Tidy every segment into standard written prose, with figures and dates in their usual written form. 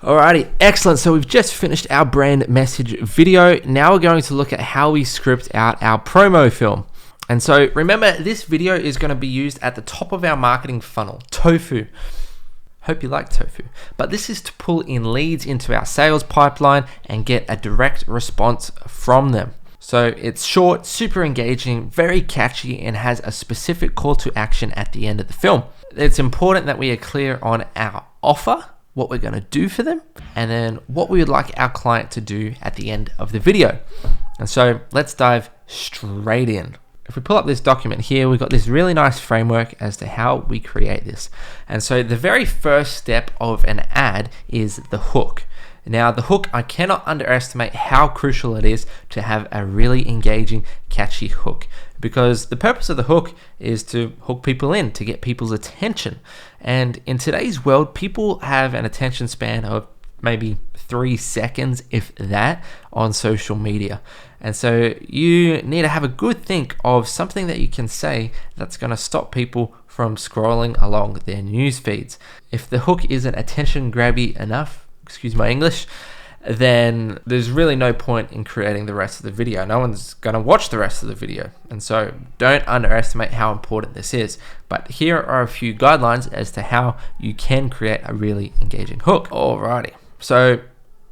Alrighty, excellent. So we've just finished our brand message video. Now we're going to look at how we script out our promo film. And so remember, this video is going to be used at the top of our marketing funnel, Tofu. Hope you like Tofu. But this is to pull in leads into our sales pipeline and get a direct response from them. So it's short, super engaging, very catchy, and has a specific call to action at the end of the film. It's important that we are clear on our offer, what we're going to do for them, and then what we would like our client to do at the end of the video. And so let's dive straight in. If we pull up this document here, we've got this really nice framework as to how we create this. And so the very first step of an ad is the hook. Now the hook, I cannot underestimate how crucial it is to have a really engaging, catchy hook, because the purpose of the hook is to hook people in, to get people's attention. And in today's world, people have an attention span of maybe 3 seconds, if that, on social media. And so you need to have a good think of something that you can say that's going to stop people from scrolling along their news feeds. If the hook isn't attention grabby enough, excuse my English, then there's really no point in creating the rest of the video. No one's going to watch the rest of the video. And so don't underestimate how important this is. But here are a few guidelines as to how you can create a really engaging hook. Alrighty. So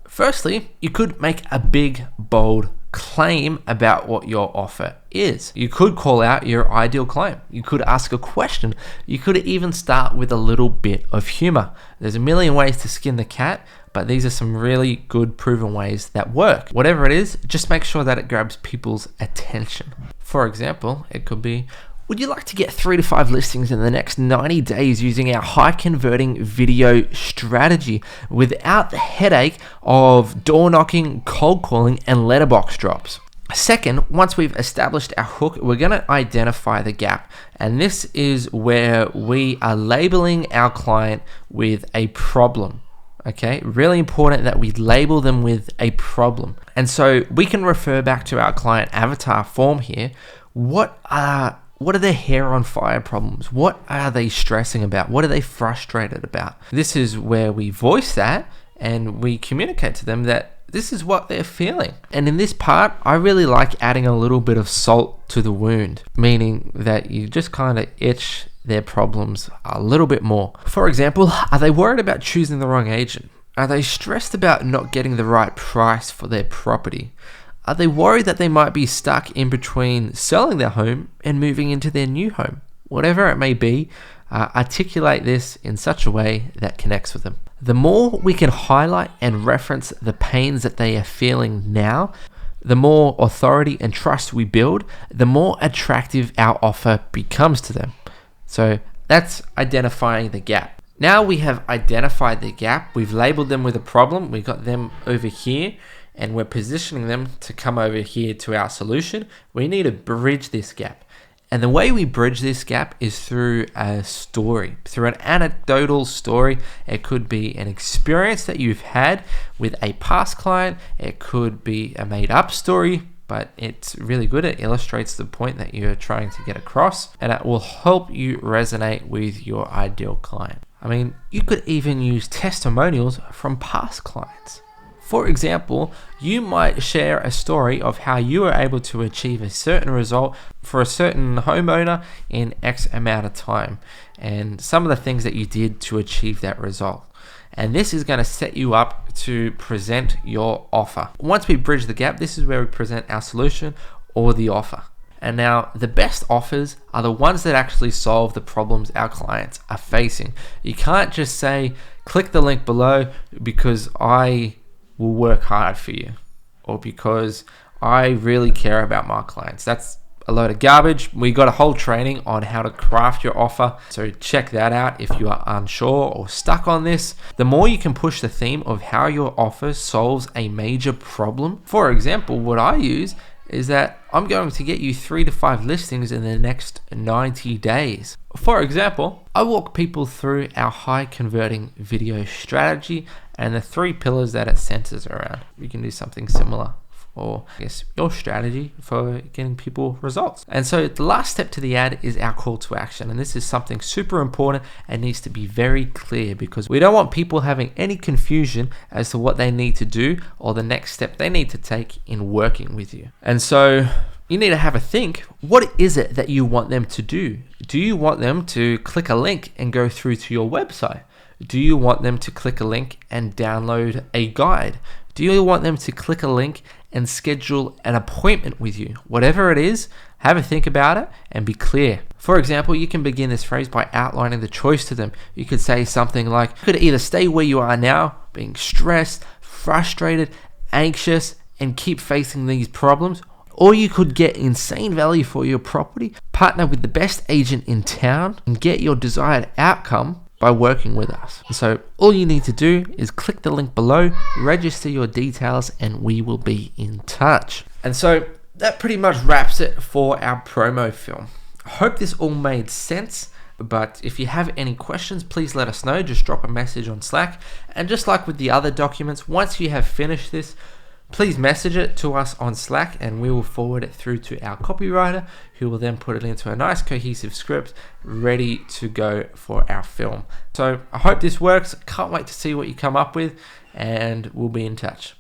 firstly, you could make a big, bold claim about what your offer is. You could call out your ideal client. You could ask a question. You could even start with a little bit of humor. There's a million ways to skin the cat, but these are some really good proven ways that work. Whatever it is, just make sure that it grabs people's attention. For example, it could be, would you like to get 3 to 5 listings in the next 90 days using our high converting video strategy without the headache of door knocking, cold calling, and letterbox drops? Second, once we've established our hook, we're going to identify the gap. And this is where we are labeling our client with a problem. Okay, really important that we label them with a problem. And so we can refer back to our client avatar form here. What are their hair on fire problems? What are they stressing about? What are they frustrated about? This is where we voice that and we communicate to them that this is what they're feeling. And in this part, I really like adding a little bit of salt to the wound, meaning that you just kind of itch their problems a little bit more. For example, are they worried about choosing the wrong agent? Are they stressed about not getting the right price for their property? Are they worried that they might be stuck in between selling their home and moving into their new home? Whatever it may be, articulate this in such a way that connects with them. The more we can highlight and reference the pains that they are feeling now, the more authority and trust we build, the more attractive our offer becomes to them. So that's identifying the gap. Now we have identified the gap, we've labeled them with a problem, we've got them over here, and we're positioning them to come over here to our solution. We need to bridge this gap. And the way we bridge this gap is through a story, through an anecdotal story. It could be an experience that you've had with a past client. It could be a made up story, but it's really good. It illustrates the point that you're trying to get across, and it will help you resonate with your ideal client. I mean, you could even use testimonials from past clients. For example, you might share a story of how you were able to achieve a certain result for a certain homeowner in X amount of time, and some of the things that you did to achieve that result. And this is going to set you up to present your offer. Once we bridge the gap, this is where we present our solution or the offer. And now the best offers are the ones that actually solve the problems our clients are facing. You can't just say, click the link below because I will work hard for you, or because I really care about my clients. That's a load of garbage. We got a whole training on how to craft your offer, so check that out if you are unsure or stuck on this. The more you can push the theme of how your offer solves a major problem. For example, what I use is that I'm going to get you 3 to 5 listings in the next 90 days. For example, I walk people through our high converting video strategy and the 3 pillars that it centers around. You can do something similar or I guess your strategy for getting people results. And so the last step to the ad is our call to action. And this is something super important and needs to be very clear, because we don't want people having any confusion as to what they need to do or the next step they need to take in working with you. And so you need to have a think. What is it that you want them to do? Do you want them to click a link and go through to your website? Do you want them to click a link and download a guide? Do you want them to click a link and schedule an appointment with you? Whatever it is, have a think about it and be clear. For example, you can begin this phrase by outlining the choice to them. You could say something like, you could either stay where you are now, being stressed, frustrated, anxious, and keep facing these problems, or you could get insane value for your property, partner with the best agent in town, and get your desired outcome by working with us. So all you need to do is click the link below, register your details, and we will be in touch. And so that pretty much wraps it for our promo film. I hope this all made sense, but if you have any questions, please let us know. Just drop a message on Slack. And just like with the other documents, once you have finished this, please message it to us on Slack and we will forward it through to our copywriter, who will then put it into a nice cohesive script ready to go for our film. So I hope this works. Can't wait to see what you come up with, and we'll be in touch.